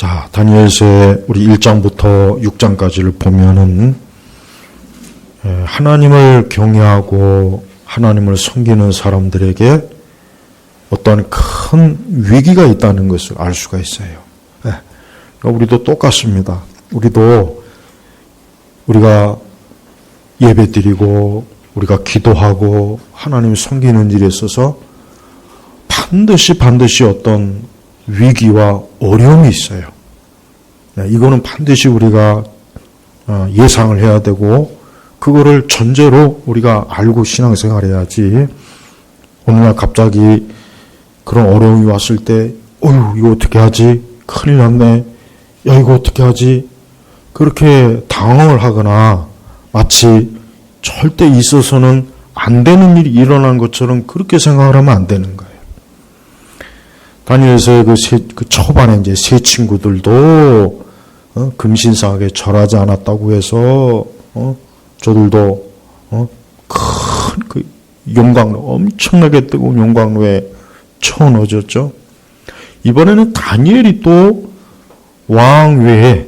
자, 다니엘서의 우리 1장부터 6장까지를 보면은 하나님을 경외하고 하나님을 섬기는 사람들에게 어떤 큰 위기가 있다는 것을 알 수가 있어요. 우리도 똑같습니다. 우리가 예배드리고 우리가 기도하고 하나님 섬기는 일에 있어서 반드시 어떤 위기와 어려움이 있어요. 이거는 반드시 우리가 예상을 해야 되고 그거를 전제로 우리가 알고 신앙생활 해야지 오늘날 갑자기 그런 어려움이 왔을 때 이거 어떻게 하지? 큰일 났네. 야, 이거 어떻게 하지? 그렇게 당황을 하거나 마치 절대 있어서는 안 되는 일이 일어난 것처럼 그렇게 생각을 하면 안 되는 거예요. 다니엘서의 그 초반에 이제 세 친구들도 금신상하게 절하지 않았다고 해서 저들도 큰 그 용광로, 엄청나게 뜨거운 용광로에 쳐넣어졌죠. 이번에는 다니엘이 또 왕 외에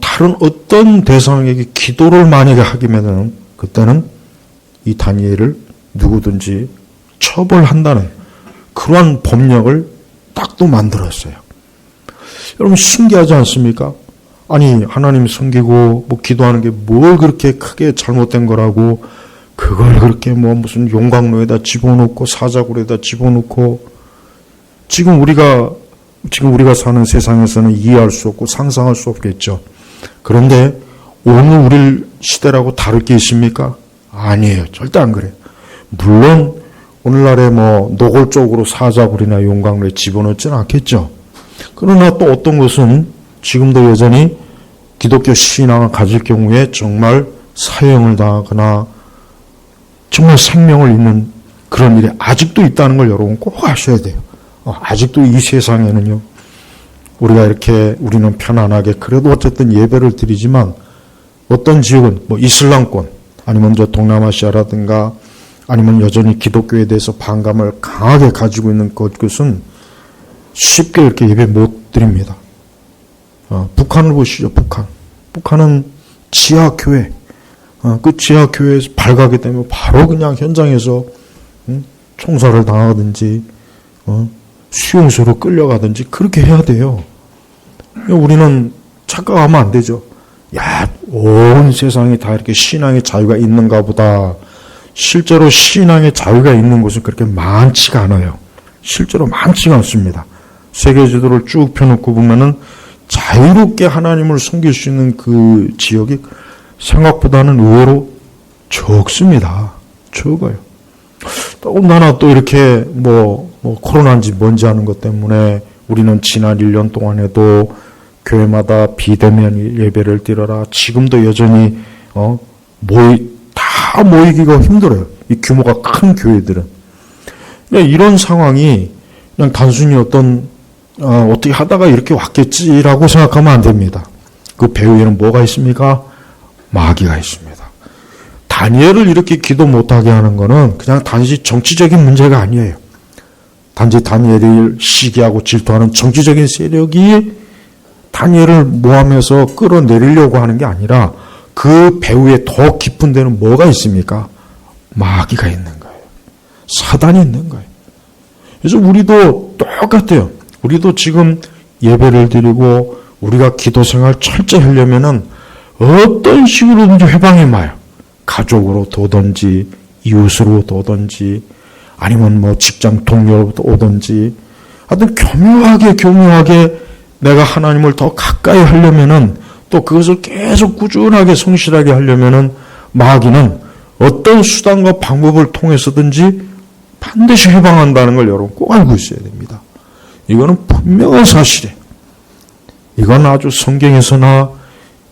다른 어떤 대상에게 기도를 만약에 하기면은 그때는 이 다니엘을 누구든지 처벌한다는 그러한 법령을 딱 또 만들었어요. 여러분 신기하지 않습니까? 아니 하나님 섬기고 뭐 기도하는 게 뭘 그렇게 크게 잘못된 거라고 그걸 그렇게 뭐 무슨 용광로에다 집어넣고 사자굴에다 집어넣고 지금 우리가 사는 세상에서는 이해할 수 없고 상상할 수 없겠죠. 그런데 오늘 우리 시대라고 다를 게 있습니까? 아니에요. 절대 안 그래요. 물론 오늘날에 뭐 노골적으로 사자굴이나 용광로에 집어넣지는 않겠죠. 그러나 또 어떤 것은 지금도 여전히 기독교 신앙을 가질 경우에 정말 사형을 당하거나 정말 생명을 잃는 그런 일이 아직도 있다는 걸 여러분 꼭 아셔야 돼요. 아직도 이 세상에는요. 우리는 편안하게 그래도 어쨌든 예배를 드리지만 어떤 지역은 뭐 이슬람권 아니면 저 동남아시아라든가 아니면 여전히 기독교에 대해서 반감을 강하게 가지고 있는 그것은 쉽게 이렇게 예배 못 드립니다. 북한을 보시죠. 북한은 지하교회. 그 지하교회에서 발각이 되면 바로 그냥 현장에서 총살을 당하든지 수용소로 끌려가든지 그렇게 해야 돼요. 우리는 착각하면 안 되죠. 야, 온 세상에 다 이렇게 신앙의 자유가 있는가 보다. 실제로 신앙의 자유가 있는 곳은 그렇게 많지가 않아요. 실제로 많지가 않습니다. 세계 지도를 쭉 펴놓고 보면은 자유롭게 하나님을 섬길 수 있는 그 지역이 생각보다는 의외로 적습니다. 적어요. 더군다나 또 이렇게 코로나인지 뭔지 하는 것 때문에 우리는 지난 1년 동안에도 교회마다 비대면 예배를 드려라. 지금도 여전히 다 모이기가 힘들어요. 이 규모가 큰 교회들은. 이런 상황이 그냥 단순히 어떻게 하다가 이렇게 왔겠지라고 생각하면 안 됩니다. 그 배후에는 뭐가 있습니까? 마귀가 있습니다. 다니엘을 이렇게 기도 못하게 하는 거는 그냥 단지 정치적인 문제가 아니에요. 단지 다니엘을 시기하고 질투하는 정치적인 세력이 다니엘을 모함해서 끌어내리려고 하는 게 아니라 그 배후에 더 깊은 데는 뭐가 있습니까? 마귀가 있는 거예요. 사단이 있는 거예요. 그래서 우리도 똑같아요. 우리도 지금 예배를 드리고 우리가 기도 생활 철저히 하려면은 어떤 식으로든지 회방이 와요. 가족으로 오든지 이웃으로 오든지 아니면 뭐 직장 동료로부터 오든지 하여튼 교묘하게 내가 하나님을 더 가까이 하려면은 또 그것을 계속 꾸준하게 성실하게 하려면은 마귀는 어떤 수단과 방법을 통해서든지 반드시 해방한다는 걸 여러분 꼭 알고 있어야 됩니다. 이거는 분명한 사실이에요. 이건 아주 성경에서나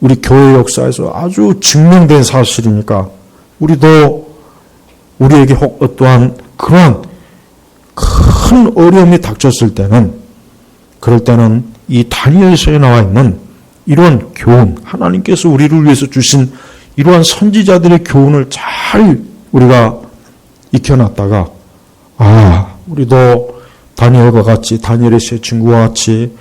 우리 교회 역사에서 아주 증명된 사실이니까 우리에게 혹 어떠한 그러한 큰 어려움이 닥쳤을 때는 그럴 때는 이 다니엘서에 나와 있는 이러한 교훈, 하나님께서 우리를 위해서 주신 이러한 선지자들의 교훈을 잘 우리가 익혀놨다가 우리도 다니엘과 같이 다니엘의 세 친구와 같이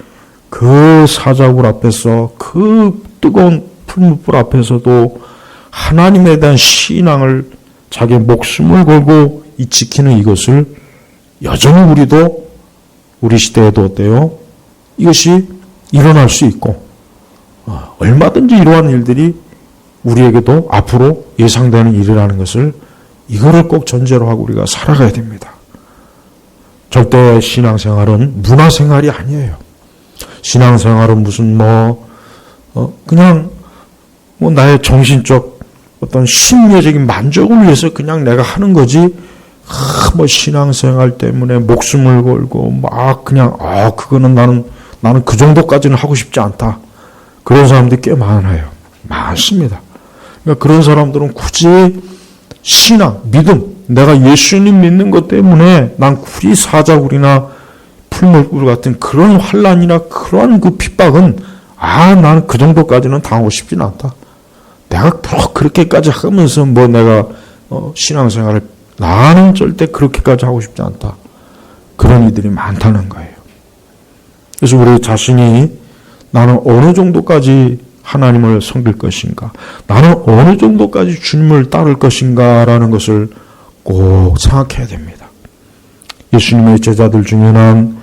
그 사자굴 앞에서 그 뜨거운 풀무불 앞에서도 하나님에 대한 신앙을 자기의 목숨을 걸고 지키는 이것을 여전히 우리도 우리 시대에도 어때요? 이것이 일어날 수 있고 얼마든지 이러한 일들이 우리에게도 앞으로 예상되는 일이라는 것을 이거를 꼭 전제로 하고 우리가 살아가야 됩니다. 절대 신앙생활은 문화생활이 아니에요. 신앙생활은 무슨 그냥 나의 정신적 어떤 심리적인 만족을 위해서 그냥 내가 하는 거지. 신앙생활 때문에 목숨을 걸고 그냥 그거는 나는 그 정도까지는 하고 싶지 않다. 그런 사람들이 꽤 많습니다. 그러니까 그런 사람들은 굳이 신앙, 믿음, 내가 예수님 믿는 것 때문에 난 굳이 사자굴이나 풀물굴 같은 그런 환난이나 그러한 그 핍박은 나는 그 정도까지는 당하고 싶지는 않다. 내가 그렇게까지 하면서 내가 신앙생활을 나는 절대 그렇게까지 하고 싶지 않다. 그런 이들이 많다는 거예요. 그래서 우리 자신이 나는 어느 정도까지 하나님을 섬길 것인가, 나는 어느 정도까지 주님을 따를 것인가라는 것을 꼭 생각해야 됩니다. 예수님의 제자들 중에는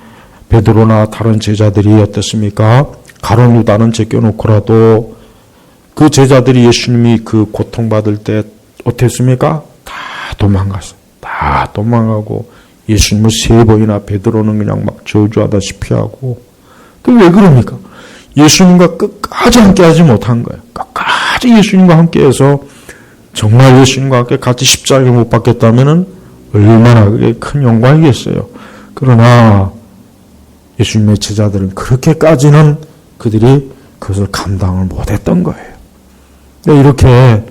베드로나 다른 제자들이 어땠습니까? 가룟 유다는 제껴놓고라도 그 제자들이 예수님이 그 고통받을 때 어땠습니까? 다 도망갔어요. 다 도망가고 예수님을 3번이나 베드로는 그냥 막 저주하다시피 하고. 왜 그럽니까? 예수님과 끝까지 함께하지 못한 거예요. 끝까지 예수님과 함께해서 정말 예수님과 함께 같이 십자가를 못 박겠다면은 얼마나 그게 큰 영광이겠어요. 그러나 예수님의 제자들은 그렇게까지는 그들이 그것을 감당을 못했던 거예요. 이렇게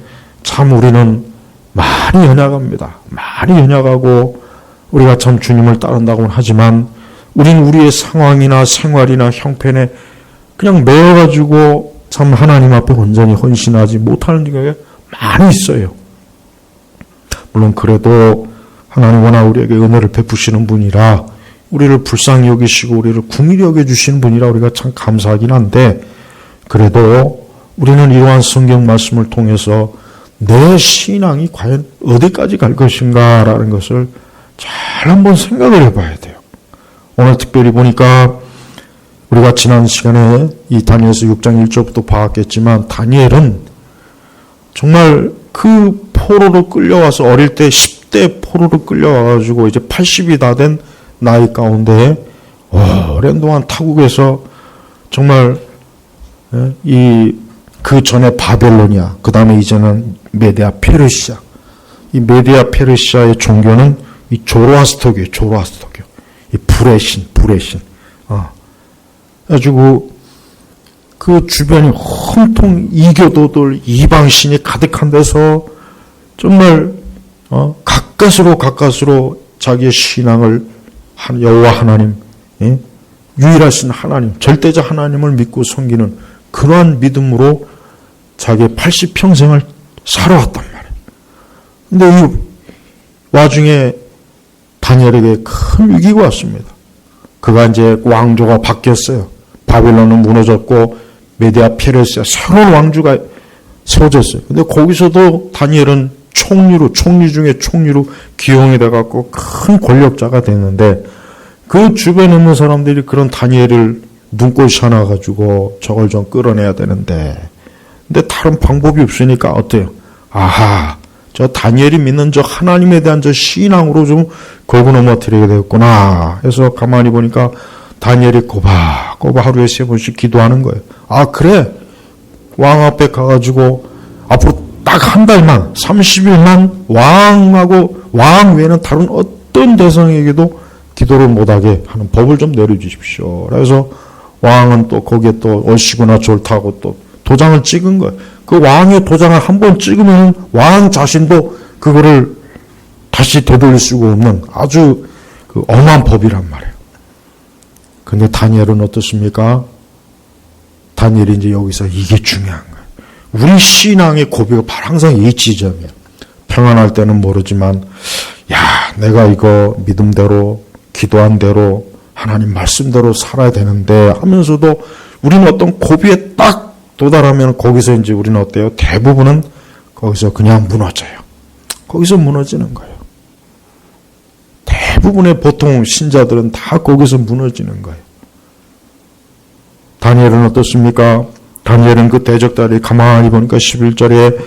참 우리는 많이 연약합니다. 많이 연약하고 우리가 참 주님을 따른다고는 하지만 우리는 우리의 상황이나 생활이나 형편에 그냥 매여가지고 참 하나님 앞에 온전히 헌신하지 못하는 경우가 많이 있어요. 물론 그래도 하나님 워낙 우리에게 은혜를 베푸시는 분이라 우리를 불쌍히 여기시고 우리를 긍휼히 여겨주시는 분이라 우리가 참 감사하긴 한데 그래도 우리는 이러한 성경 말씀을 통해서 내 신앙이 과연 어디까지 갈 것인가라는 것을 잘 한번 생각을 해봐야 돼요. 오늘 특별히 보니까 우리가 지난 시간에 이 다니엘서 6장 1절부터 봤겠지만 다니엘은 정말 그 포로로 끌려와서 어릴 때 10대 포로로 끌려와가지고 이제 80이 다 된 나이 가운데 오랜 동안 타국에서 정말 그 전에 바벨로니아, 그 다음에 이제는 메디아 페르시아. 이 메디아 페르시아의 종교는 이 조로아스터교예요. 조로아스터교. 이 불의 신. 그래가지고 그 주변이 온통 이교도들, 이방신이 가득한 데서 정말 가까스로 자기의 신앙을 여호와 하나님, 유일하신 하나님, 절대적 하나님을 믿고 섬기는 그러한 믿음으로 자기의 80평생을 살아왔단 말이에요. 근데 이 와중에 다니엘에게 큰 위기가 왔습니다. 그가 이제 왕조가 바뀌었어요. 바빌론은 무너졌고 메디아 페르시아 새로운 왕조가 세워졌어요. 근데 거기서도 다니엘은 총리 중에 총리로 기용이 돼갖고 큰 권력자가 됐는데 그 주변에 있는 사람들이 그런 다니엘을 눈꽃이 하나가지고 저걸 좀 끌어내야 되는데 근데 다른 방법이 없으니까 어때요? 저 다니엘이 믿는 저 하나님에 대한 저 신앙으로 좀 걸고 넘어뜨리게 되었구나 해서 가만히 보니까 다니엘이 꼬박 하루에 3번씩 기도하는 거예요. 그래? 왕 앞에 가가지고 앞으로 딱 한 달만 30일만 왕 외에는 다른 어떤 대상에게도 기도를 못하게 하는 법을 좀 내려주십시오. 그래서 왕은 또 거기에 또 얼씨구나 좋다고 또 도장을 찍은 거예요. 그 왕의 도장을 한번 찍으면 왕 자신도 그거를 다시 되돌릴 수가 없는 아주 그 엄한 법이란 말이에요. 근데 다니엘은 어떻습니까? 다니엘이 이제 여기서 이게 중요한 거예요. 우리 신앙의 고비가 바로 항상 이 지점이에요. 평안할 때는 모르지만 내가 이거 믿음대로 기도한 대로 하나님 말씀대로 살아야 되는데 하면서도 우리는 어떤 고비에 딱 도달하면 거기서 이제 우리는 어때요? 대부분은 거기서 그냥 무너져요. 거기서 무너지는 거예요. 대부분의 보통 신자들은 다 거기서 무너지는 거예요. 다니엘은 어떻습니까? 다니엘은 그 대적자리 가만히 보니까 11절에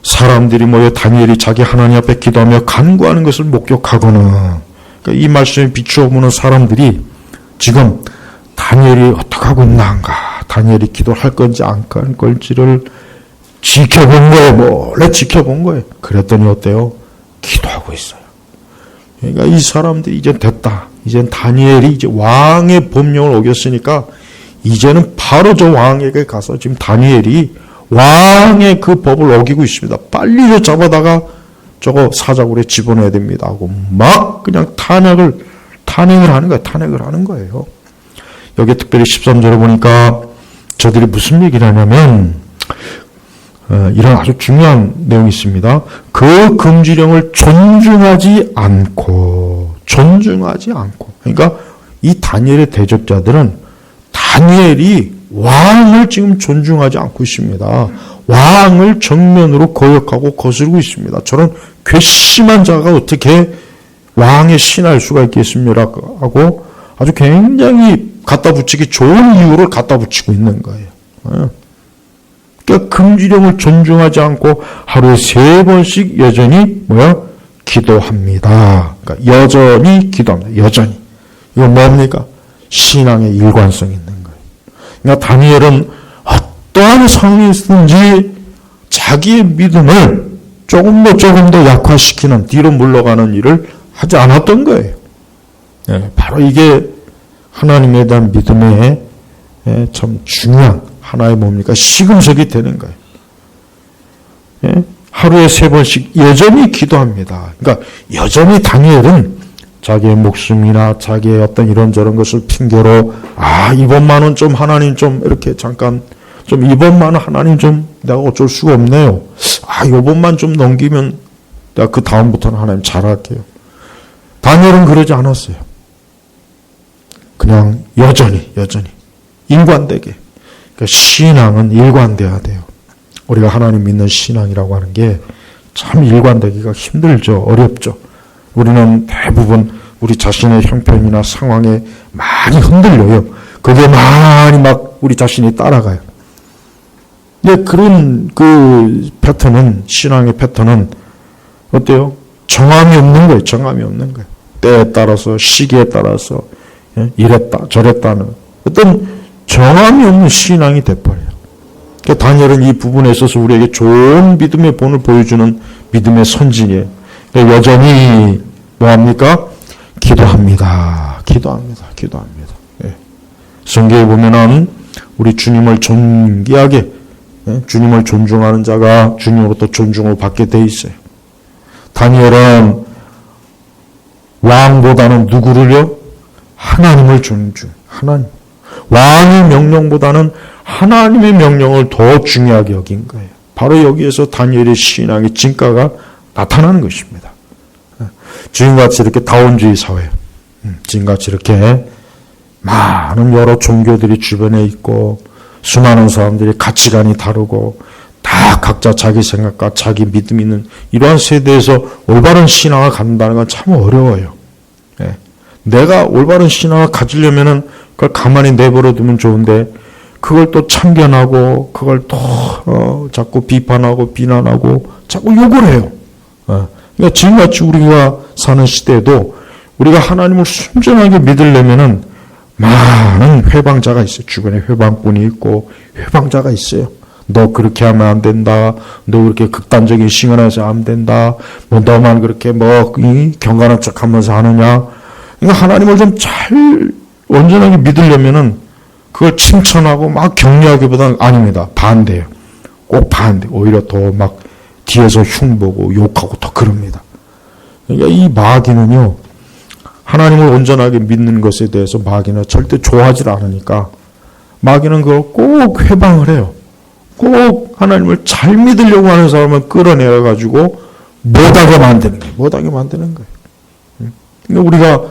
사람들이 모여 다니엘이 자기 하나님 앞에 기도하며 간구하는 것을 목격하거나, 그러니까 이 말씀에 비추어 보는 사람들이 지금 다니엘이 어떻게 하고 있는가, 다니엘이 기도할 건지 안 할 건지를 지켜본 거예요. 몰래 지켜본 거예요. 그랬더니 어때요? 기도하고 있어요. 그러니까 이 사람들이 이제 됐다. 이젠 다니엘이 이제 왕의 법령을 어겼으니까 이제는 바로 저 왕에게 가서 지금 다니엘이 왕의 그 법을 어기고 있습니다. 빨리 저 잡아다가 저거 사자굴에 집어넣어야 됩니다 하고 막 그냥 탄핵을 하는 거예요. 탄핵을 하는 거예요. 여기 특별히 13절에 보니까 저들이 무슨 얘기를 하냐면 이런 아주 중요한 내용이 있습니다. 그 금지령을 존중하지 않고 그러니까 이 다니엘의 대적자들은 다니엘이 왕을 지금 존중하지 않고 있습니다. 왕을 정면으로 거역하고 거스르고 있습니다. 저런 괘씸한 자가 어떻게 왕의 신할 수가 있겠습니까? 하고 아주 굉장히 갖다 붙이기 좋은 이유를 갖다 붙이고 있는 거예요. 그러니까 금지령을 존중하지 않고 하루에 3번씩 여전히 기도합니다. 그러니까 여전히 기도합니다. 여전히. 이건 뭡니까? 신앙의 일관성이 있는 거예요. 그러니까 다니엘은 어떠한 상황이 있든지 자기의 믿음을 조금 더 약화시키는, 뒤로 물러가는 일을 하지 않았던 거예요. 바로 이게 하나님에 대한 믿음의 참 중요한 하나의 뭡니까? 시금석이 되는 거예요. 하루에 3번씩 여전히 기도합니다. 그러니까 여전히 다니엘은 자기의 목숨이나 자기의 어떤 이런저런 것을 핑계로 이번만은 좀 하나님 좀 이렇게 잠깐 좀 이번만은 하나님 좀 내가 어쩔 수가 없네요. 이번만 좀 넘기면 내가 그 다음부터는 하나님 잘할게요. 다니엘은 그러지 않았어요. 그냥 여전히 일관되게. 그러니까 신앙은 일관돼야 돼요. 우리가 하나님 믿는 신앙이라고 하는 게 참 일관되기가 힘들죠. 어렵죠. 우리는 대부분 우리 자신의 형편이나 상황에 많이 흔들려요. 그게 많이 막 우리 자신이 따라가요. 근데 그런 그 패턴은, 신앙의 패턴은 어때요? 정함이 없는 거예요. 정함이 없는 거예요. 때에 따라서, 시기에 따라서 이랬다 저랬다는 어떤 정함이 없는 신앙이 돼버려요. 그러니까 다니엘은 이 부분에 있어서 우리에게 좋은 믿음의 본을 보여주는 믿음의 선진이에요. 그러니까 여전히 뭐합니까? 기도합니다. 성경에 보면은 우리 주님을 존귀하게, 주님을 존중하는 자가 주님으로부터 존중을 받게 돼 있어요. 다니엘은 왕보다는 누구를요? 하나님을 존중. 하나님. 왕의 명령보다는 하나님의 명령을 더 중요하게 여긴 거예요. 바로 여기에서 다니엘의 신앙의 진가가 나타나는 것입니다. 지금같이 이렇게 다원주의 사회, 지금같이 이렇게 많은 여러 종교들이 주변에 있고 수많은 사람들이 가치관이 다르고 다 각자 자기 생각과 자기 믿음이 있는 이러한 세대에서 올바른 신앙을 갖는다는 건 참 어려워요. 내가 올바른 신앙을 가지려면은 그걸 가만히 내버려 두면 좋은데 그걸 또 참견하고 그걸 또 자꾸 비판하고 비난하고 자꾸 욕을 해요. 그러니까 지금같이 우리가 사는 시대에도 우리가 하나님을 순전하게 믿으려면은 많은 회방자가 있어요. 주변에 회방꾼이 있고 회방자가 있어요. 너 그렇게 하면 안 된다. 너 그렇게 극단적인 신앙에서 안 된다. 너만 그렇게 경건한 척하면서 하느냐. 그러니까 하나님을 좀 잘 온전하게 믿으려면은 그걸 칭찬하고 막 격려하기보다는 아닙니다. 반대예요. 꼭 반대. 오히려 더 막 뒤에서 흉보고 욕하고 더 그럽니다. 그러니까 이 마귀는요, 하나님을 온전하게 믿는 것에 대해서 마귀는 절대 좋아하지 않으니까 마귀는 그걸 꼭 회방을 해요. 꼭 하나님을 잘 믿으려고 하는 사람을 끌어내가지고 못하게 만드는 거예요. 그러니까 우리가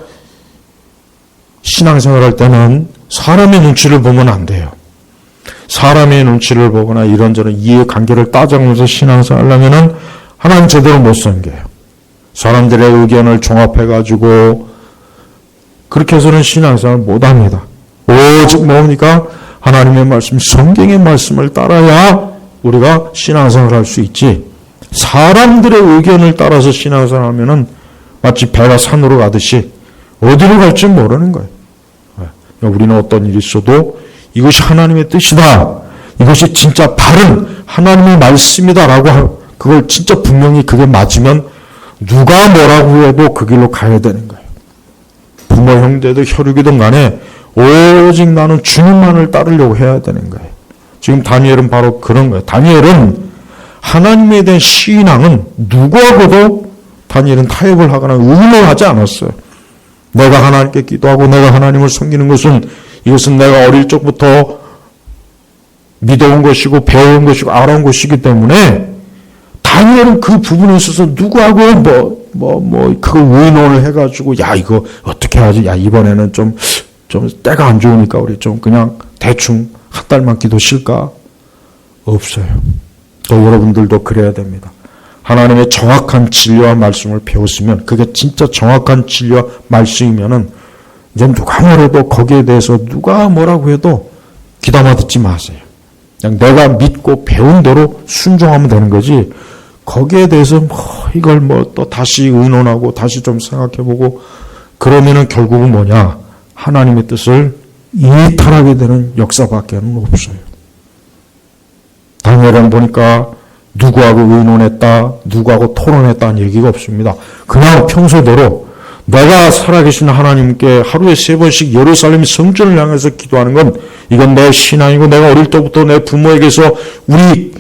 신앙생활 할 때는 사람의 눈치를 보면 안 돼요. 사람의 눈치를 보거나 이런저런 이해관계를 따져가면서 신앙생활 하려면은 하나님 제대로 못 섬겨요. 사람들의 의견을 종합해가지고 그렇게 해서는 신앙생활 못합니다. 오직 뭡니까? 하나님의 말씀, 성경의 말씀을 따라야 우리가 신앙생활 할 수 있지. 사람들의 의견을 따라서 신앙생활 하면은 마치 배가 산으로 가듯이 어디로 갈지 모르는 거예요. 우리는 어떤 일이 있어도 이것이 하나님의 뜻이다. 이것이 진짜 바른 하나님의 말씀이다라고 그걸 진짜 분명히 그게 맞으면 누가 뭐라고 해도 그 길로 가야 되는 거예요. 부모, 형제든 혈육이든 간에 오직 나는 주님만을 따르려고 해야 되는 거예요. 지금 다니엘은 바로 그런 거예요. 다니엘은 하나님에 대한 신앙은 누구하고도 다니엘은 타협을 하거나 의논하지 않았어요. 내가 하나님께 기도하고 내가 하나님을 섬기는 것은 이것은 내가 어릴 적부터 믿어온 것이고 배워온 것이고 알아온 것이기 때문에 다니엘은 그 부분에 있어서 누구하고 그거 의논을 해가지고 야 이거 어떻게 하지? 야 이번에는 좀 때가 안 좋으니까 우리 좀 그냥 대충 한 달만 기도 쉴까? 없어요. 또 여러분들도 그래야 됩니다. 하나님의 정확한 진리와 말씀을 배웠으면 그게 진짜 정확한 진리와 말씀이면은 이제 누가 뭐래도 거기에 대해서 누가 뭐라고 해도 귀담아 듣지 마세요. 그냥 내가 믿고 배운 대로 순종하면 되는 거지 거기에 대해서 이걸 또 다시 의논하고 다시 좀 생각해보고 그러면은 결국은 뭐냐 하나님의 뜻을 이탈하게 되는 역사밖에는 없어요. 다니엘은 보니까 누구하고 의논했다, 누구하고 토론했다는 얘기가 없습니다. 그냥 평소대로 내가 살아계신 하나님께 하루에 3번씩 예루살렘 성전을 향해서 기도하는 건 이건 내 신앙이고 내가 어릴 때부터 내 부모에게서 우리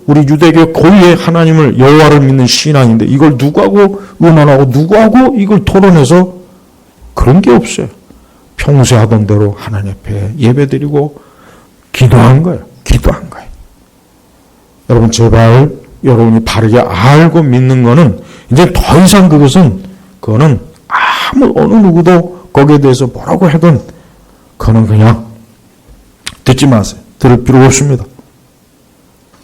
유대교 고유의 하나님을 여호와를 믿는 신앙인데 이걸 누구하고 의논하고 누구하고 이걸 토론해서 그런 게 없어요. 평소에 하던 대로 하나님 앞에 예배드리고 기도한 거예요. 여러분 제발 여러분이 바르게 알고 믿는 거는 이제 더 이상 그거는 어느 누구도 거기에 대해서 뭐라고 해도 그거는 그냥 듣지 마세요. 들을 필요가 없습니다.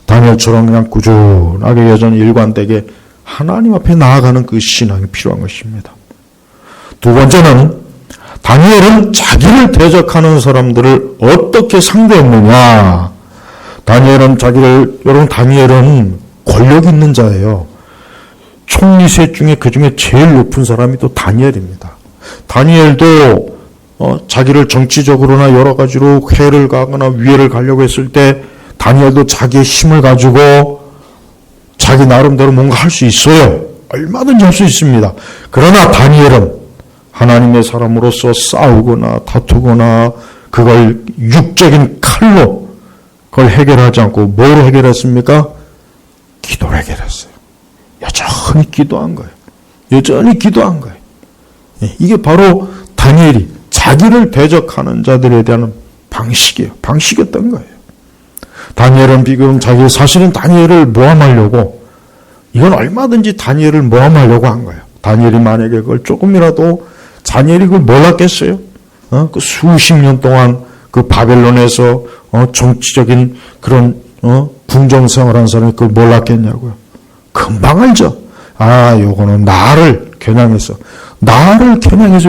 다니엘처럼 그냥 꾸준하게 여전히 일관되게 하나님 앞에 나아가는 그 신앙이 필요한 것입니다. 두 번째는 다니엘은 자기를 대적하는 사람들을 어떻게 상대했느냐. 여러분 다니엘은 권력 있는 자예요. 총리 셋 중에 그 중에 제일 높은 사람이 또 다니엘입니다. 다니엘도 자기를 정치적으로나 여러 가지로 해를 가거나 위해를 가려고 했을 때 다니엘도 자기의 힘을 가지고 자기 나름대로 뭔가 할 수 있어요. 얼마든지 할 수 있습니다. 그러나 다니엘은 하나님의 사람으로서 싸우거나 다투거나 그걸 육적인 칼로 그걸 해결하지 않고 뭐로 해결했습니까? 기도로 해결했어요. 여전히 기도한 거예요. 이게 바로 다니엘이 자기를 대적하는 자들에 대한 방식이었던 거예요. 다니엘은 지금 사실은 다니엘을 모함하려고 이건 얼마든지 다니엘을 모함하려고 한 거예요. 다니엘이 만약에 그걸 조금이라도 다니엘이 그걸 몰랐겠어요? 그 수십 년 동안 그 바벨론에서 정치적인 그런 궁정생활한 사람이 그걸 몰랐겠냐고요. 금방 알죠. 요거는 나를 겨냥해서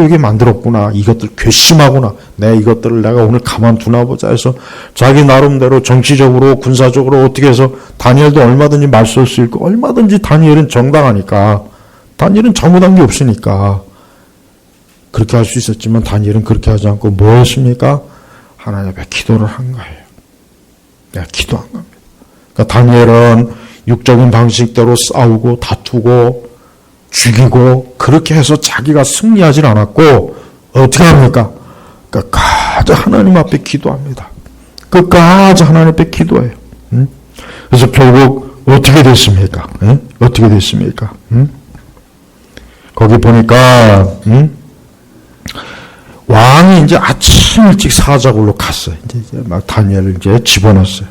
여기 만들었구나. 이것들 괘씸하구나. 이것들을 내가 오늘 가만두나 보자 해서 자기 나름대로 정치적으로 군사적으로 어떻게 해서 다니엘도 얼마든지 말쏠 수 있고 얼마든지 다니엘은 정당하니까 다니엘은 잘못한 게 없으니까 그렇게 할 수 있었지만 다니엘은 그렇게 하지 않고 뭐 했습니까? 하나님 앞에 기도를 한 거예요. 기도한 겁니다. 그러니까 다니엘은 육적인 방식대로 싸우고 다투고 죽이고 그렇게 해서 자기가 승리하지 않았고 어떻게 합니까? 끝까지 하나님 앞에 기도합니다. 끝까지 하나님 앞에 기도해요. 그래서 결국 어떻게 됐습니까? 거기 보니까 왕이 이제 아침 일찍 사자굴로 갔어요. 이제 막 다니엘을 이제 집어넣었어요.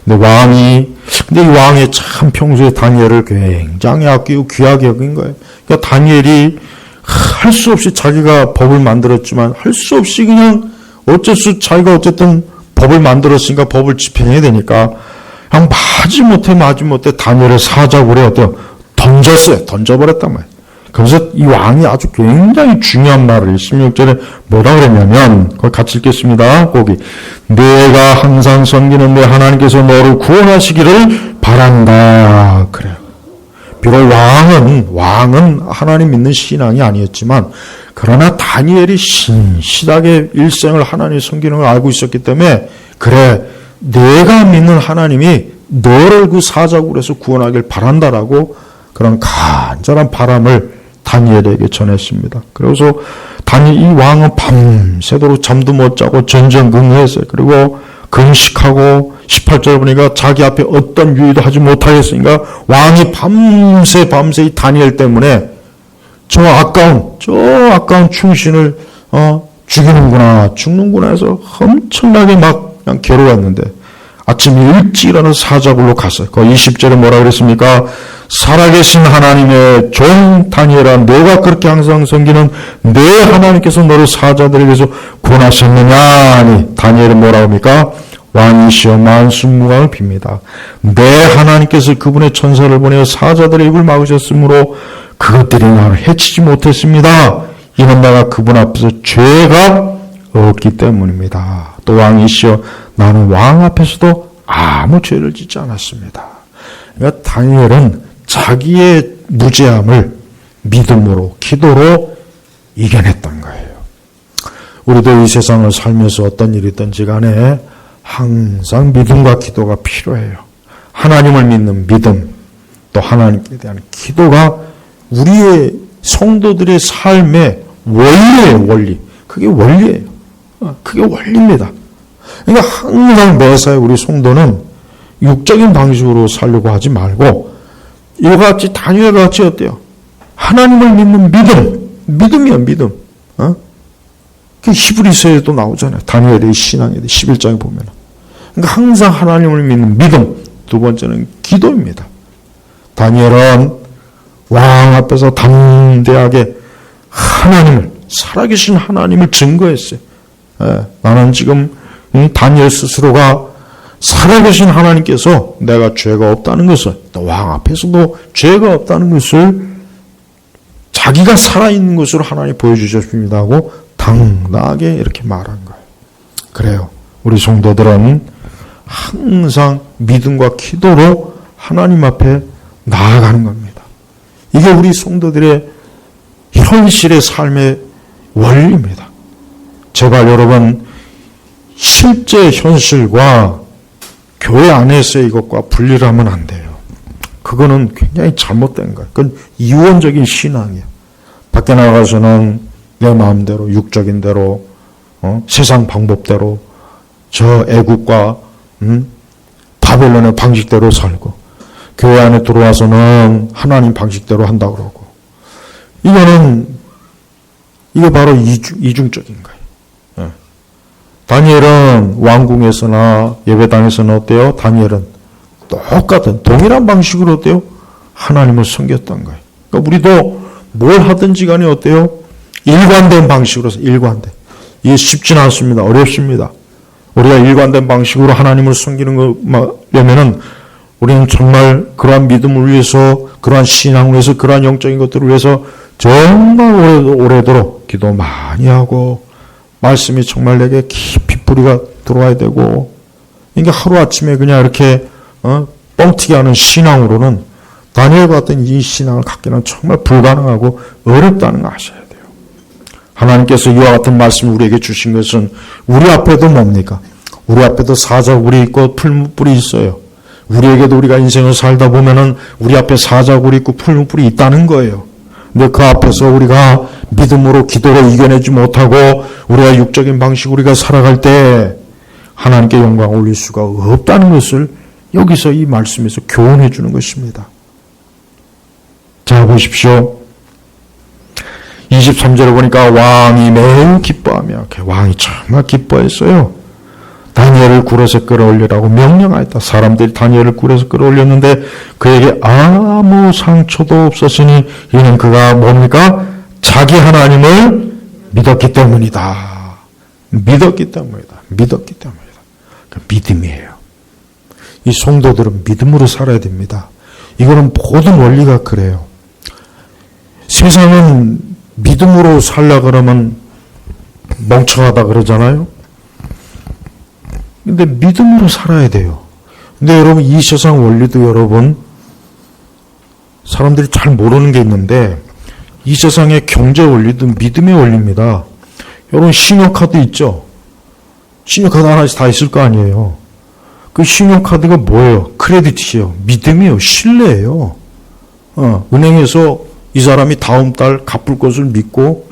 근데 이 왕이 참 평소에 다니엘을 굉장히 아끼고 귀하게 여긴 거예요. 그러니까 다니엘이 할 수 없이 자기가 법을 만들었지만 할 수 없이 그냥 자기가 어쨌든 법을 만들었으니까 법을 집행해야 되니까 그냥 마지못해 다니엘의 사자굴에 어때요? 던져버렸단 말이에요. 그래서 이 왕이 아주 굉장히 중요한 말을 16절에 뭐라 그랬냐면, 그걸 같이 읽겠습니다. 거기. 내가 항상 섬기는 내 하나님께서 너를 구원하시기를 바란다. 그래요. 비록 왕은 하나님 믿는 신앙이 아니었지만, 그러나 다니엘이 신실하게 일생을 하나님 섬기는 걸 알고 있었기 때문에, 그래, 내가 믿는 하나님이 너를 그 사자굴에서 구원하길 바란다라고 그런 간절한 바람을 다니엘에게 전했습니다. 그래서 이 왕은 밤새도록 잠도 못 자고 전전긍긍했어요. 그리고 금식하고 18절 보니까 자기 앞에 어떤 유의도 하지 못하겠으니까 왕이 밤새 이 다니엘 때문에 저 아까운 충신을 죽는구나 해서 엄청나게 막 그냥 괴로웠는데 아침 일찍 일어나서 사자굴로 갔어요. 그 20절에 뭐라 그랬습니까? 살아계신 하나님의 종 다니엘아, 너가 그렇게 항상 섬기는 내 하나님께서 너를 사자들에게서 구원하셨느냐 하니 다니엘이 뭐라고 합니까? 왕이시여 만수무강을 빕니다. 내 하나님께서 그분의 천사를 보내어 사자들의 입을 막으셨으므로 그것들이 나를 해치지 못했습니다. 이는 내가 그분 앞에서 죄가 없기 때문입니다. 또 왕이시여 나는 왕 앞에서도 아무 죄를 짓지 않았습니다. 그러니까 다니엘은 자기의 무죄함을 믿음으로 기도로 이겨냈던 거예요. 우리도 이 세상을 살면서 어떤 일이 있든지 간에 항상 믿음과 기도가 필요해요. 하나님을 믿는 믿음, 또 하나님께 대한 기도가 우리의 성도들의 삶의 원리예요, 원리. 그게 원리예요. 그게 원리입니다. 그러니까 항상 매사에 우리 성도는 육적인 방식으로 살려고 하지 말고 이와 같이 다니엘과 같이 어때요? 하나님을 믿는 믿음이야, 믿음. 그 히브리서에도 나오잖아요. 다니엘의 신앙에 대해 11장에 보면. 그러니까 항상 하나님을 믿는 믿음. 두 번째는 기도입니다. 다니엘은 왕 앞에서 담대하게 살아계신 하나님을 증거했어요. 나는 지금 다니엘 스스로가 살아계신 하나님께서 내가 죄가 없다는 것을, 또 왕 앞에서도 죄가 없다는 것을 자기가 살아있는 것으로 하나님 보여주셨습니다 하고 당당하게 이렇게 말한 거예요. 그래요. 우리 성도들은 항상 믿음과 기도로 하나님 앞에 나아가는 겁니다. 이게 우리 성도들의 현실의 삶의 원리입니다. 제발 여러분, 실제 현실과 교회 안에서의 이것과 분리를 하면 안 돼요. 그거는 굉장히 잘못된 거예요. 그건 이원적인 신앙이에요. 밖에 나가서는 내 마음대로, 육적인 대로, 세상 방법대로, 저 애국과 바벨론의 방식대로 살고, 교회 안에 들어와서는 하나님 방식대로 한다고 그러고, 이게 바로 이중적인 거예요. 다니엘은 왕궁에서나 예배당에서는 어때요? 다니엘은 똑같은 동일한 방식으로 어때요? 하나님을 섬겼던 거예요. 그러니까 우리도 뭘 하든지 간에 어때요? 일관된 방식으로서 일관된. 이게 쉽지는 않습니다. 어렵습니다. 우리가 일관된 방식으로 하나님을 섬기는 거려면은 우리는 정말 그러한 믿음을 위해서, 그러한 신앙을 위해서, 그러한 영적인 것들을 위해서 정말 오래도록 기도 많이 하고 말씀이 정말 내게 깊이 뿌리가 들어와야 되고, 이게 하루아침에 그냥 이렇게 뻥튀기 하는 신앙으로는 다니엘 같은 이 신앙을 갖기는 정말 불가능하고 어렵다는 거 아셔야 돼요. 하나님께서 이와 같은 말씀을 우리에게 주신 것은 우리 앞에도 뭡니까? 우리 앞에도 사자굴이 있고 풀무불이 있어요. 우리에게도 우리가 인생을 살다 보면은 우리 앞에 사자굴이 있고 풀무불이 있다는 거예요. 근데 그 앞에서 우리가 믿음으로 기도로 이겨내지 못하고 우리가 육적인 방식으로 우리가 살아갈 때 하나님께 영광을 올릴 수가 없다는 것을 여기서 이 말씀에서 교훈해 주는 것입니다. 자, 보십시오. 23절에 보니까 왕이 매우 기뻐하며, 왕이 정말 기뻐했어요. 다니엘을 굴에서 끌어올리라고 명령하였다. 사람들이 다니엘을 굴에서 끌어올렸는데 그에게 아무 상처도 없었으니 이는 그가 뭡니까? 자기 하나님을 믿었기 때문이다. 믿었기 때문이다. 믿었기 때문이다. 믿음이에요. 이 성도들은 믿음으로 살아야 됩니다. 이거는 모든 원리가 그래요. 세상은 믿음으로 살려 그러면 멍청하다 그러잖아요. 근데 믿음으로 살아야 돼요. 근데 여러분, 이 세상 원리도 여러분, 사람들이 잘 모르는 게 있는데, 이 세상의 경제 원리도 믿음의 원리입니다. 여러분, 신용카드 있죠? 신용카드 하나씩 다 있을 거 아니에요. 그 신용카드가 뭐예요? 크레딧이에요. 믿음이에요. 신뢰예요. 은행에서 이 사람이 다음 달 갚을 것을 믿고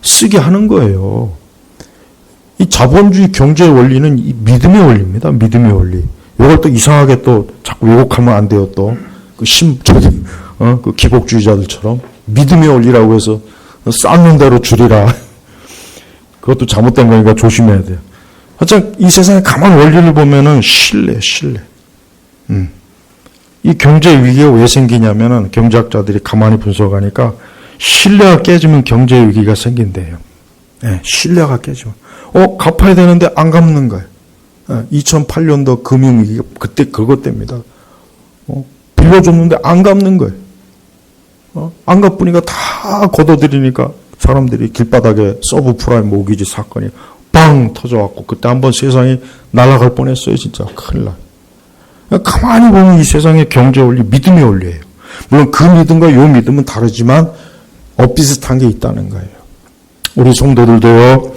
쓰게 하는 거예요. 이 자본주의 경제의 원리는 이 믿음의 원리입니다. 믿음의 원리. 이걸 또 이상하게 또 자꾸 왜곡하면 안 돼요. 또 그 기복주의자들처럼 믿음의 원리라고 해서 쌓는 대로 줄이라. 그것도 잘못된 거니까 조심해야 돼요. 하여튼 이 세상에 가만 원리를 보면은 신뢰. 이 경제 위기가 왜 생기냐면은 경제학자들이 가만히 분석하니까 신뢰가 깨지면 경제 위기가 생긴대요. 네, 신뢰가 깨지면. 갚아야 되는데 안 갚는 거예요. 2008년도 금융위기가 그때 그것 때입니다. 빌려줬는데 안 갚는 거예요. 안 갚으니까 다 걷어들이니까 사람들이 길바닥에 서브프라임 모기지 사건이 빵 터져갖고 그때 한번 세상이 날아갈 뻔했어요. 진짜 큰일 나요. 가만히 보면 이 세상의 경제 원리, 믿음의 원리예요. 물론 그 믿음과 요 믿음은 다르지만 비슷한 게 있다는 거예요. 우리 성도들도요,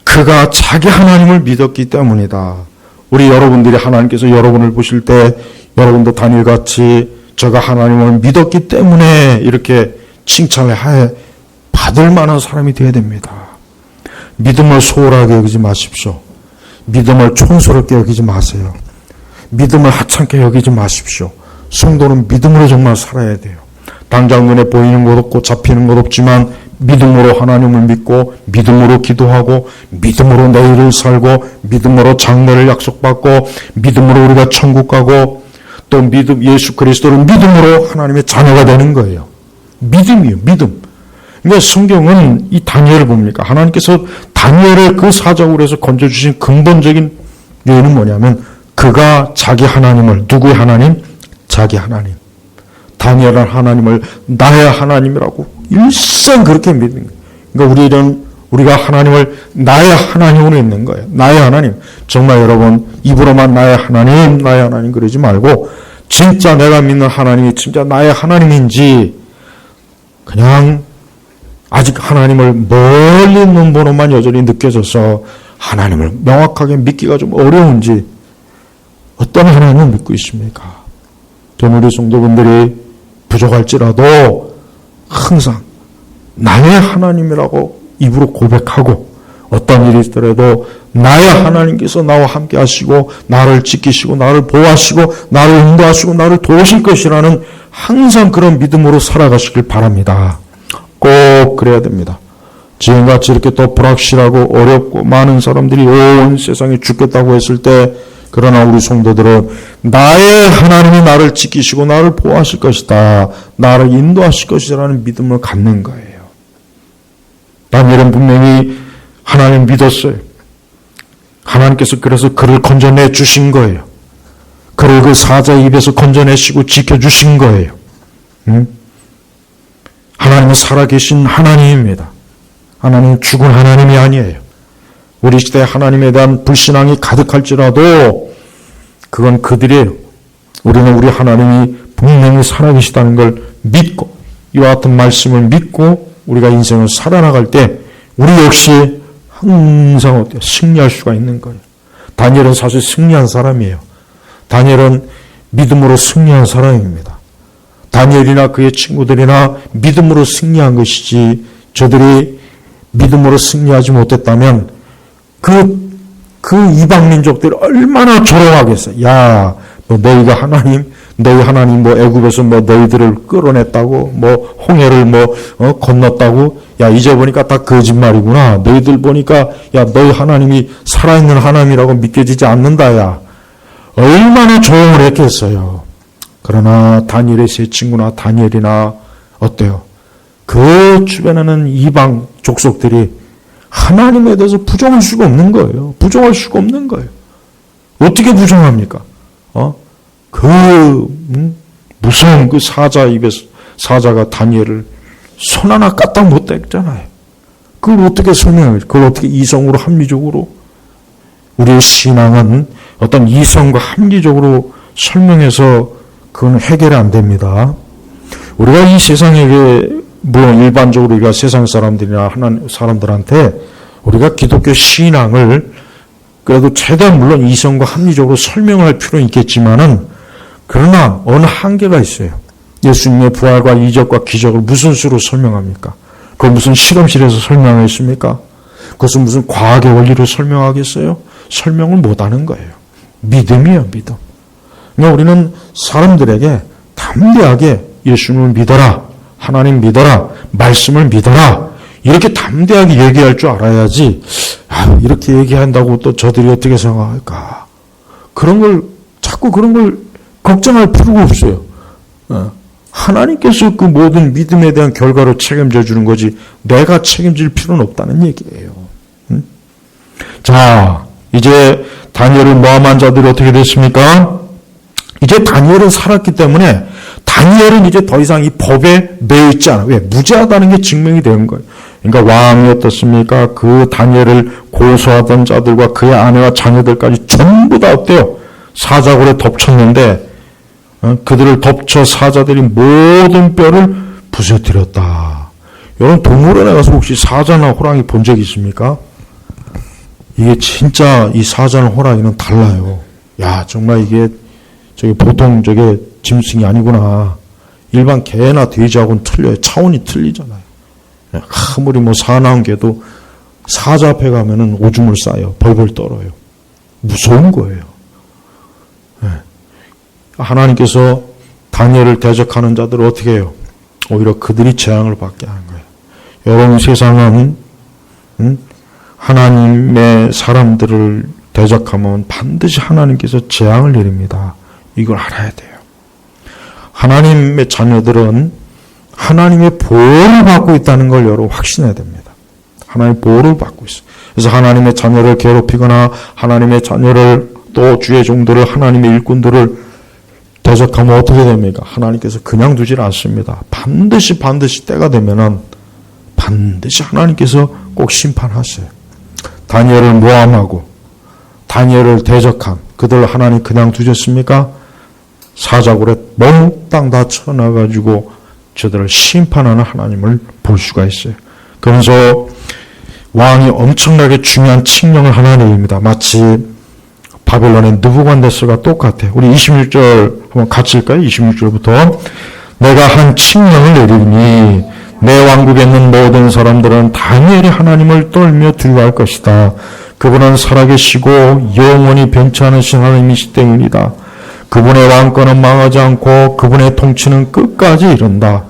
그가 자기 하나님을 믿었기 때문이다. 우리 여러분들이 하나님께서 여러분을 보실 때 여러분도 다니엘같이 제가 하나님을 믿었기 때문에 이렇게 칭찬을 받을 만한 사람이 되어야 됩니다. 믿음을 소홀하게 여기지 마십시오. 믿음을 촌스럽게 여기지 마세요. 믿음을 하찮게 여기지 마십시오. 성도는 믿음으로 정말 살아야 돼요. 당장 눈에 보이는 것 없고 잡히는 것 없지만 믿음으로 하나님을 믿고 믿음으로 기도하고 믿음으로 내일을 살고 믿음으로 장래를 약속받고 믿음으로 우리가 천국 가고 또 믿음, 예수 그리스도를 믿음으로 하나님의 자녀가 되는 거예요. 믿음이에요. 믿음. 그러니까 성경은 이 다니엘을 봅니까? 하나님께서 다니엘을 그 사적으로 해서 건져주신 근본적인 요인은 뭐냐면 그가 자기 하나님을, 누구의 하나님? 자기 하나님. 다니엘은 하나님을 나의 하나님이라고 일생 그렇게 믿는 거예요. 그러니까 우리가 하나님을 나의 하나님으로 있는 거예요. 나의 하나님. 정말 여러분, 입으로만 나의 하나님 그러지 말고 진짜 내가 믿는 하나님이 진짜 나의 하나님인지 그냥 아직 하나님을 멀리 눈보로만 여전히 느껴져서 하나님을 명확하게 믿기가 좀 어려운지 어떤 하나님을 믿고 있습니까? 저는 우리 성도분들이 부족할지라도 항상 나의 하나님이라고 입으로 고백하고 어떤 일이 있더라도 나의 하나님께서 나와 함께 하시고 나를 지키시고 나를 보호하시고 나를 인도하시고 나를 도우실 것이라는 항상 그런 믿음으로 살아가시길 바랍니다. 꼭 그래야 됩니다. 지금같이 이렇게 또 불확실하고 어렵고 많은 사람들이 온 세상에 죽겠다고 했을 때 그러나 우리 성도들은 나의 하나님이 나를 지키시고 나를 보호하실 것이다. 나를 인도하실 것이라는 믿음을 갖는 거예요. 다니엘은 분명히 하나님 믿었어요. 하나님께서 그래서 그를 건져내 주신 거예요. 그를 그 사자의 입에서 건져내시고 지켜주신 거예요. 하나님은 살아계신 하나님입니다. 하나님은 죽은 하나님이 아니에요. 우리 시대에 하나님에 대한 불신앙이 가득할지라도 그건 그들이에요. 우리는 우리 하나님이 분명히 살아계시다는 걸 믿고 이와 같은 말씀을 믿고 우리가 인생을 살아나갈 때 우리 역시 항상 어때요? 승리할 수가 있는 거예요. 다니엘은 사실 승리한 사람이에요. 다니엘은 믿음으로 승리한 사람입니다. 다니엘이나 그의 친구들이나 믿음으로 승리한 것이지 저들이 믿음으로 승리하지 못했다면 그 이방 민족들이 얼마나 조롱하겠어요. 야, 뭐 너희가 너희 하나님 뭐 애굽에서 뭐 너희들을 끌어냈다고, 뭐 홍해를 건넜다고. 야, 이제 보니까 다 거짓말이구나. 너희들 보니까 야, 너희 하나님이 살아있는 하나님이라고 믿겨지지 않는다. 야, 얼마나 조롱을 했겠어요. 그러나 다니엘의 세 친구나 다니엘이나 어때요? 그 주변에는 이방 족속들이 하나님에 대해서 부정할 수가 없는 거예요. 부정할 수가 없는 거예요. 어떻게 부정합니까? 무서운 그 사자 입에서 사자가 다니엘을 손 하나 까딱 못 댔잖아요. 그걸 어떻게 설명해요? 그걸 어떻게 이성으로 합리적으로? 우리의 신앙은 어떤 이성과 합리적으로 설명해서 그건 해결이 안 됩니다. 우리가 이 세상에게 물론 일반적으로 우리가 세상 사람들이나 하나님 사람들한테 우리가 기독교 신앙을 그래도 최대한 물론 이성과 합리적으로 설명할 필요는 있겠지만은 그러나 어느 한계가 있어요. 예수님의 부활과 이적과 기적을 무슨 수로 설명합니까? 그걸 무슨 실험실에서 설명하겠습니까? 그것은 무슨 과학의 원리로 설명하겠어요? 설명을 못하는 거예요. 믿음이에요, 믿음. 그러니까 우리는 사람들에게 담대하게 예수님을 믿어라, 하나님 믿어라, 말씀을 믿어라 이렇게 담대하게 얘기할 줄 알아야지 이렇게 얘기한다고 또 저들이 어떻게 생각할까? 자꾸 그런 걸 걱정할 필요가 없어요. 하나님께서 그 모든 믿음에 대한 결과로 책임져 주는 거지 내가 책임질 필요는 없다는 얘기예요. 자, 이제 다니엘을 모함한 자들이 어떻게 됐습니까? 이제 다니엘은 살았기 때문에 다니엘은 이제 더 이상 이 법에 매여 있지 않아. 왜? 무죄하다는 게 증명이 된 거예요. 그러니까 왕이 어떻습니까? 그 다니엘을 고소하던 자들과 그의 아내와 자녀들까지 전부 다 어때요? 사자굴에 덮쳤는데 그들을 덮쳐 사자들이 모든 뼈를 부서뜨렸다. 여러분 동물원에 가서 혹시 사자나 호랑이 본 적 있습니까? 이게 진짜 이 사자나 호랑이는 달라요. 야 정말 이게 보통 짐승이 아니구나. 일반 개나 돼지하고는 틀려요. 차원이 틀리잖아요. 아무리 사나운 개도 사자 앞에 가면은 오줌을 싸요. 벌벌 떨어요. 무서운 거예요. 하나님께서 다니엘을 대적하는 자들을 어떻게 해요? 오히려 그들이 재앙을 받게 하는 거예요. 여러분 세상은 하나님의 사람들을 대적하면 반드시 하나님께서 재앙을 내립니다. 이걸 알아야 돼요. 하나님의 자녀들은 하나님의 보호를 받고 있다는 걸 여러분 확신해야 됩니다. 하나님의 보호를 받고 있어요. 그래서 하나님의 자녀를 괴롭히거나 하나님의 자녀를 또 주의 종들을 하나님의 일꾼들을 대적하면 어떻게 됩니까? 하나님께서 그냥 두질 않습니다. 반드시 때가 되면은 반드시 하나님께서 꼭 심판하세요. 다니엘을 모함하고 다니엘을 대적한 그들을 하나님 그냥 두셨습니까? 사자굴에 몽땅 다 쳐놔가지고 저들을 심판하는 하나님을 볼 수가 있어요. 그래서 왕이 엄청나게 중요한 칙령을 하나 내립니다. 마치 바벨론의 느부갓네살과 똑같아요. 우리 26절 한번 같이 읽을까요? 26절부터 내가 한 칙령을 내리니 내 왕국에 있는 모든 사람들은 다니엘이 하나님을 떨며 두려워할 것이다. 그분은 살아계시고 영원히 변치 않으신 하나님이시 때문이다. 그분의 왕권은 망하지 않고 그분의 통치는 끝까지 이른다.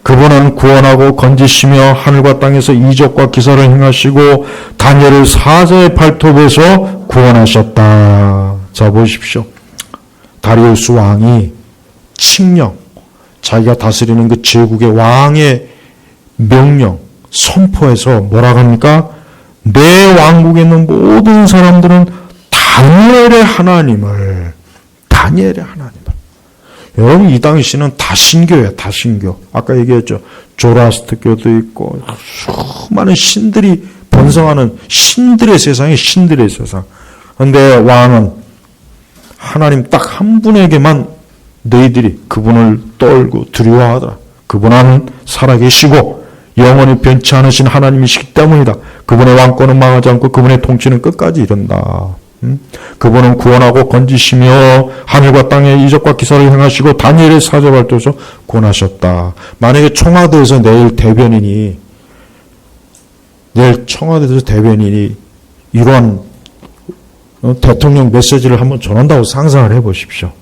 그분은 구원하고 건지시며 하늘과 땅에서 이적과 기사를 행하시고 다니엘을 사자의 발톱에서 구원하셨다. 자 보십시오. 다리우스 왕이 칙령, 자기가 다스리는 그 제국의 왕의 명령, 선포에서 뭐라고 합니까? 내 왕국에 있는 모든 사람들은 다니엘의 하나님을 여러분 이 당시는 다신교예요. 다신교. 아까 얘기했죠. 조라스트교도 있고 수많은 신들이 번성하는 신들의 세상이 신들의 세상. 그런데 왕은 하나님 딱 한 분에게만 너희들이 그분을 떨고 두려워하더라. 그분은 살아계시고 영원히 변치 않으신 하나님이시기 때문이다. 그분의 왕권은 망하지 않고 그분의 통치는 끝까지 이른다. 그분은 구원하고 건지시며 하늘과 땅의 이적과 기사를 행하시고 다니엘의 사자발도에서 구원하셨다. 만약에 청와대에서 내일 청와대에서 대변인이 이러한 대통령 메시지를 한번 전한다고 상상을 해보십시오.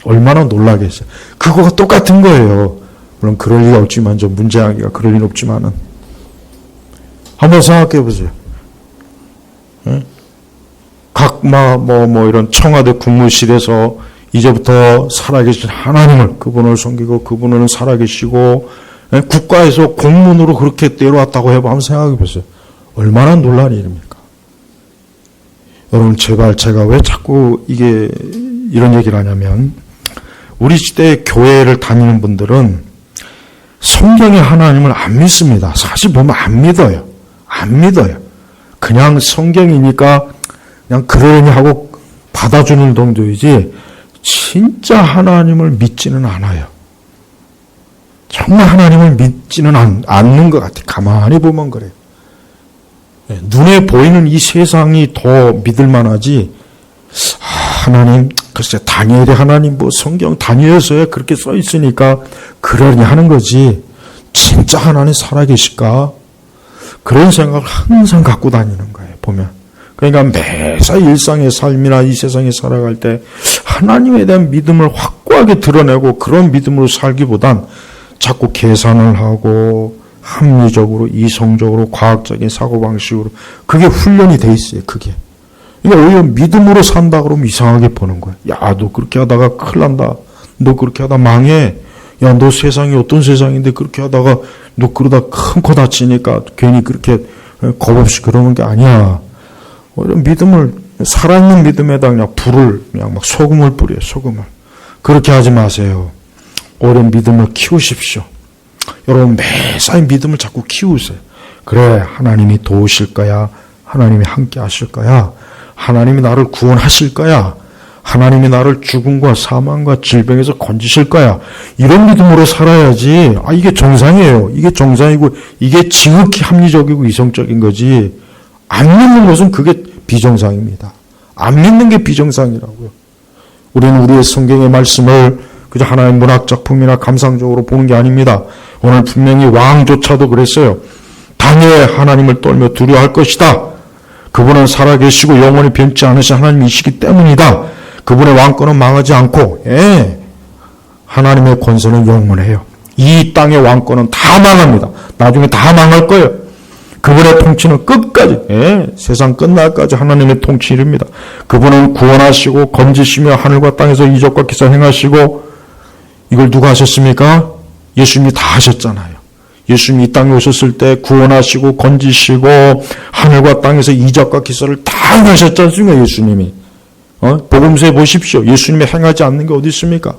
얼마나 놀라겠어요. 그거가 똑같은 거예요. 물론 그럴 리가 없지만 문제하기가 그럴 리는 없지만은 한번 생각해 보세요. 각 이런 청와대 국무실에서 이제부터 살아계신 하나님을 그분을 섬기고 그분은 살아계시고 국가에서 공문으로 그렇게 내려왔다고 해봐. 한번 생각해 보세요. 얼마나 놀랄 일입니까? 여러분, 제발 제가 왜 자꾸 이런 얘기를 하냐면, 우리 시대에 교회를 다니는 분들은 성경의 하나님을 안 믿습니다. 사실 보면 안 믿어요. 안 믿어요. 그냥 성경이니까 그냥 그러니 하고 받아주는 정도이지 진짜 하나님을 믿지는 않아요. 정말 하나님을 믿지는 않는 것 같아요. 가만히 보면 그래요. 눈에 보이는 이 세상이 더 믿을 만하지, 하나님, 글쎄 다니엘의 하나님 뭐 성경 다니엘서에 그렇게 써 있으니까 그러니 하는 거지, 진짜 하나님 살아계실까? 그런 생각을 항상 갖고 다니는 거예요, 보면. 그러니까 매사 일상의 삶이나 이 세상에 살아갈 때 하나님에 대한 믿음을 확고하게 드러내고 그런 믿음으로 살기보단 자꾸 계산을 하고 합리적으로, 이성적으로, 과학적인 사고방식으로, 그게 훈련이 돼 있어요, 그게. 그러니까 오히려 믿음으로 산다 그러면 이상하게 보는 거야. 야, 너 그렇게 하다가 큰일 난다. 너 그렇게 하다 망해. 야, 너 세상이 어떤 세상인데 그렇게 하다가 너 그러다 큰 코 다치니까 괜히 그렇게 겁없이 그러는 게 아니야. 오히려 믿음을, 살아있는 믿음에다 그냥 그냥 막 소금을 뿌려요, 소금을. 그렇게 하지 마세요. 오히려 믿음을 키우십시오. 여러분, 매사에 믿음을 자꾸 키우세요. 그래, 하나님이 도우실 거야. 하나님이 함께 하실 거야. 하나님이 나를 구원하실 거야. 하나님이 나를 죽음과 사망과 질병에서 건지실 거야. 이런 믿음으로 살아야지. 이게 정상이에요. 이게 정상이고 이게 지극히 합리적이고 이성적인 거지. 안 믿는 것은 그게 비정상입니다. 안 믿는 게 비정상이라고요. 우리는 우리의 성경의 말씀을 그저 하나의 문학 작품이나 감상적으로 보는 게 아닙니다. 오늘 분명히 왕조차도 그랬어요. 다니엘 하나님을 떨며 두려워할 것이다. 그분은 살아계시고 영원히 변치 않으신 하나님이시기 때문이다. 그분의 왕권은 망하지 않고, 하나님의 권세는 영원해요. 이 땅의 왕권은 다 망합니다. 나중에 다 망할 거예요. 그분의 통치는 끝까지, 세상 끝날까지 하나님의 통치입니다. 그분은 구원하시고 건지시며 하늘과 땅에서 이적과 기사 행하시고, 이걸 누가 하셨습니까? 예수님이 다 하셨잖아요. 예수님이 이 땅에 오셨을 때 구원하시고 건지시고 하늘과 땅에서 이적과 기사를 다 행하셨지 않습니까? 예수님이. 복음서에 보십시오. 예수님이 행하지 않는 게 어디 있습니까?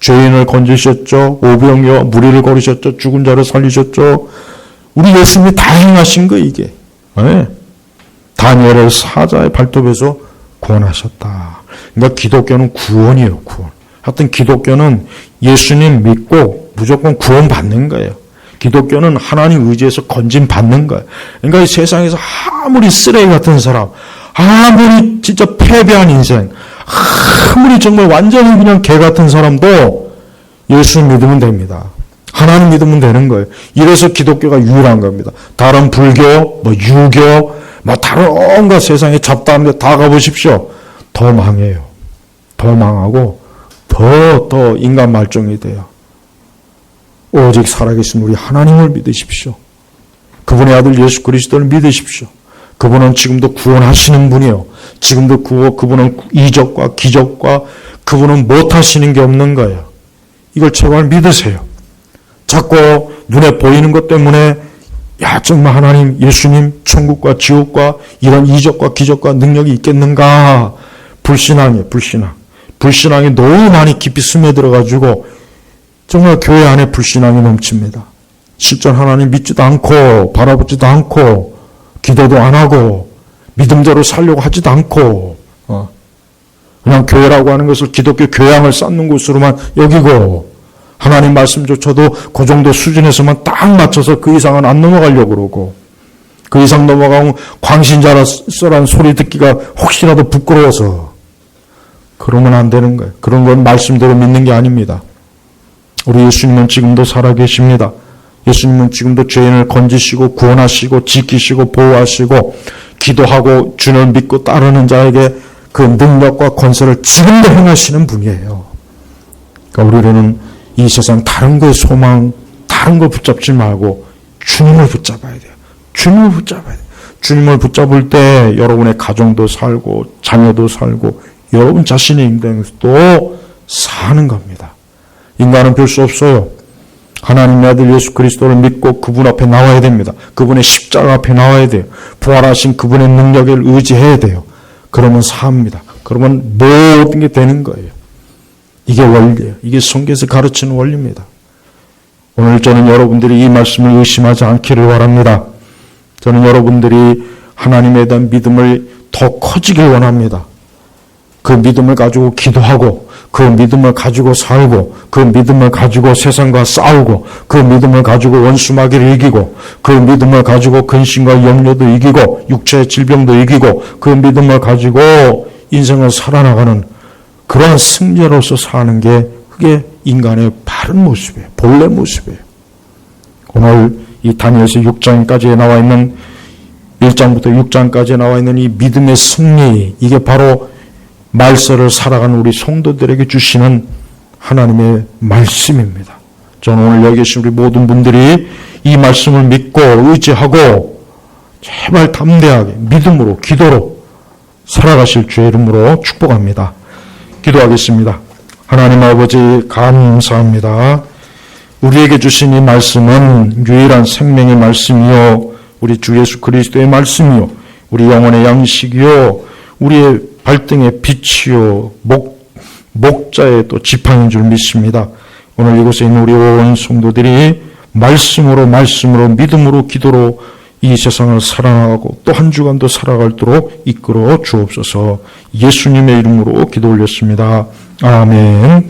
죄인을 건지셨죠. 오병이어 무리를 거르셨죠. 죽은 자를 살리셨죠. 우리 예수님이 다 행하신 거 이게. 다니엘을 사자의 발톱에서 구원하셨다. 그러니까 기독교는 구원이에요. 구원. 하여튼 기독교는 예수님 믿고 무조건 구원받는 거예요. 기독교는 하나님 의지해서 건짐받는 거예요. 그러니까 이 세상에서 아무리 쓰레기 같은 사람, 아무리 진짜 패배한 인생, 아무리 정말 완전히 그냥 개 같은 사람도 예수 믿으면 됩니다. 하나님 믿으면 되는 거예요. 이래서 기독교가 유일한 겁니다. 다른 불교, 유교, 다른 온갖 세상에 잡다한 데 다 가보십시오. 더 망해요. 더 망하고 더 인간 말종이 돼요. 오직 살아계신 우리 하나님을 믿으십시오. 그분의 아들 예수 그리스도를 믿으십시오. 그분은 지금도 구원하시는 분이에요. 지금도 그분은 이적과 기적과 그분은 못하시는 게 없는 거예요. 이걸 제발 믿으세요. 자꾸 눈에 보이는 것 때문에 정말 하나님, 예수님, 천국과 지옥과 이런 이적과 기적과 능력이 있겠는가? 불신앙이에요. 불신앙이 너무 많이 깊이 스며들어가지고 정말 교회 안에 불신앙이 넘칩니다. 실전 하나님 믿지도 않고 바라보지도 않고 기도도 안 하고 믿음대로 살려고 하지도 않고 그냥 교회라고 하는 것을 기독교 교양을 쌓는 곳으로만 여기고 하나님 말씀조차도 그 정도 수준에서만 딱 맞춰서 그 이상은 안 넘어가려고 그러고 그 이상 넘어가면 광신자라서란 소리 듣기가 혹시라도 부끄러워서 그러면 안 되는 거예요. 그런 건 말씀대로 믿는 게 아닙니다. 우리 예수님은 지금도 살아계십니다. 예수님은 지금도 죄인을 건지시고 구원하시고 지키시고 보호하시고 기도하고 주를 믿고 따르는 자에게 그 능력과 권세를 지금도 행하시는 분이에요. 그러니까 우리는 이 세상 다른 거에 소망, 다른 거 붙잡지 말고 주님을 붙잡아야 돼요. 주님을 붙잡아야 돼요. 주님을 붙잡을 때 여러분의 가정도 살고 자녀도 살고 여러분 자신의 인생도 사는 겁니다. 인간은 별 수 없어요. 하나님의 아들 예수 그리스도를 믿고 그분 앞에 나와야 됩니다. 그분의 십자가 앞에 나와야 돼요. 부활하신 그분의 능력을 의지해야 돼요. 그러면 삽니다. 그러면 모든 게 되는 거예요. 이게 원리예요. 이게 성경에서 가르치는 원리입니다. 오늘 저는 여러분들이 이 말씀을 의심하지 않기를 바랍니다. 저는 여러분들이 하나님에 대한 믿음을 더 커지길 원합니다. 그 믿음을 가지고 기도하고, 그 믿음을 가지고 살고, 그 믿음을 가지고 세상과 싸우고, 그 믿음을 가지고 원수마귀를 이기고, 그 믿음을 가지고 근심과 염려도 이기고, 육체의 질병도 이기고, 그 믿음을 가지고 인생을 살아나가는 그러한 승리로서 사는 게 그게 인간의 바른 모습이에요. 본래 모습이에요. 오늘 이 다니엘서 6장까지 나와 있는 1장부터 6장까지 나와 있는 이 믿음의 승리, 이게 바로 말세를 살아가는 우리 성도들에게 주시는 하나님의 말씀입니다. 저는 오늘 여기 계신 우리 모든 분들이 이 말씀을 믿고 의지하고 제발 담대하게 믿음으로 기도로 살아가실 주의 이름으로 축복합니다. 기도하겠습니다. 하나님 아버지 감사합니다. 우리에게 주신 이 말씀은 유일한 생명의 말씀이요, 우리 주 예수 그리스도의 말씀이요, 우리 영혼의 양식이요, 우리의 발등의 빛이요, 목자의 또 지팡이인 줄 믿습니다. 오늘 이곳에 있는 우리 온 성도들이 말씀으로 믿음으로 기도로 이 세상을 살아나가고 또 한 주간도 살아갈도록 이끌어 주옵소서. 예수님의 이름으로 기도 올렸습니다. 아멘.